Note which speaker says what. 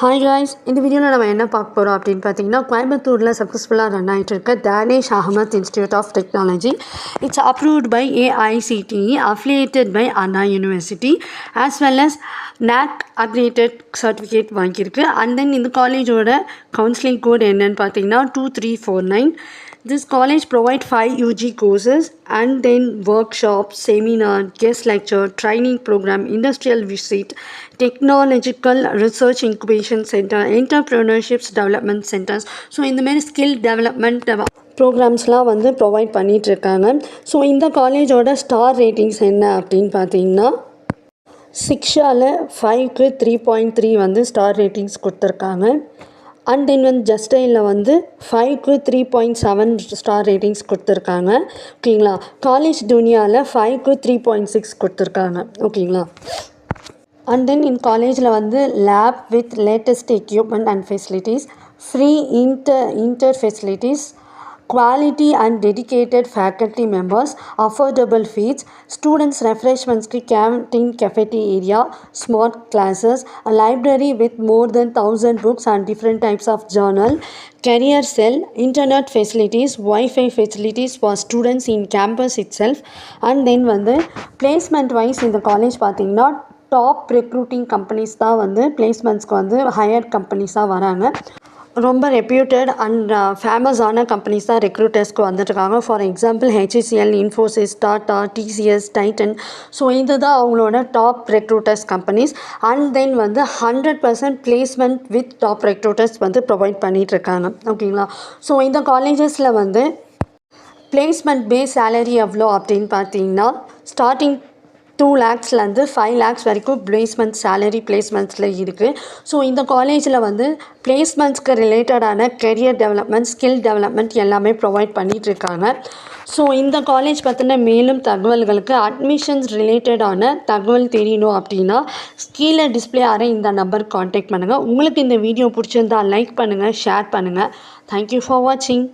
Speaker 1: Hi guys, இந்த வீடியோவில் நம்ம என்ன பார்க்க போகிறோம் அப்படின்னு பார்த்தீங்கன்னா, கோயம்புத்தூரில் சக்ஸஸ்ஃபுல்லாக ரன் ஆகிட்டு இருக்க Dhaanish Ahmed institute of technology. It's approved by AICTE, affiliated by Anna university, as well as NAC accredited certificate வாங்கியிருக்கு. அண்ட் தென் இந்த காலேஜோட கவுன்சிலிங் கோட் என்னன்னு பார்த்தீங்கன்னா 2349. This college provides 5 UG courses and then workshops, seminar, guest lecture, training program, industrial visit, technological research incubation center, entrepreneurships development centers. So இந்த மாதிரி skill development ப்ரோக்ராம்ஸ்லாம் வந்து provide பண்ணிகிட்ருக்காங்க. So இந்த காலேஜோட ஸ்டார் ரேட்டிங்ஸ் என்ன அப்படின்னு பார்த்தீங்கன்னா, சிக்ஷாவில் 5க்கு 3.3 வந்து ஸ்டார் ரேட்டிங்ஸ் கொடுத்துருக்காங்க. அண்ட் தென் வந்து ஜஸ்டைலில் வந்து 5க்கு 3.7 ஸ்டார் ரேட்டிங்ஸ் கொடுத்துருக்காங்க. ஓகேங்களா. காலேஜ் துனியாவில் 5க்கு 3.6 கொடுத்துருக்காங்க. ஓகேங்களா. அண்ட் தென் இந்த காலேஜில் வந்து lab with latest equipment and facilities, free inter facilities, quality and dedicated faculty members, affordable fees, students refreshments ki canteen cafeteria, smart classes, a library with more than 1000 books and different types of journal, career cell, internet facilities, Wi-Fi facilities for students in campus itself. And then வந்து placement wise இந்த college பார்த்தீங்கன்னா top recruiting companies தான் வந்து பிளேஸ்மெண்ட்ஸ்க்கு வந்து higher கம்பெனிஸாக வராங்க. ரொம்ப reputed and ஃபேமஸான companies தான் ரெக்ரூட்டர்ஸ்க்கு வந்துட்டுருக்காங்க. For example HCL, Infosys, tata, TCS, Titan. So இதுதான் அவங்களோட top recruiters companies. And then வந்து 100% பிளேஸ்மெண்ட் வித் டாப் ரெக்ரூட்டர்ஸ் வந்து ப்ரொவைட் பண்ணிகிட்ருக்காங்க. ஓகேங்களா. ஸோ இந்த காலேஜஸில் வந்து பிளேஸ்மெண்ட் பேஸ் சேலரி எவ்வளோ அப்படின்னு பார்த்தீங்கன்னா, ஸ்டார்டிங் 2 lakhsலேருந்து 5 lakhs வரைக்கும் பிளேஸ்மெண்ட் சேலரி பிளேஸ்மெண்ட்ஸில் இருக்குது. ஸோ இந்த காலேஜில் வந்து பிளேஸ்மெண்ட்ஸ்க்கு ரிலேட்டடான கெரியர் டெவலப்மெண்ட், ஸ்கில் டெவலப்மெண்ட் எல்லாமே ப்ரொவைட் பண்ணிகிட்ருக்காங்க. ஸோ இந்த காலேஜ் பற்றின மேலும் தகவல்களுக்கு, அட்மிஷன்ஸ் ரிலேட்டடான தகவல் தெரியணும் அப்படின்னா கீழே டிஸ்பிளே ஆகிற இந்த நம்பருக்கு காண்டாக்ட் பண்ணுங்கள். உங்களுக்கு இந்த வீடியோ பிடிச்சிருந்தால் லைக் பண்ணுங்கள், ஷேர் பண்ணுங்கள். தேங்க்யூ ஃபார் வாட்சிங்.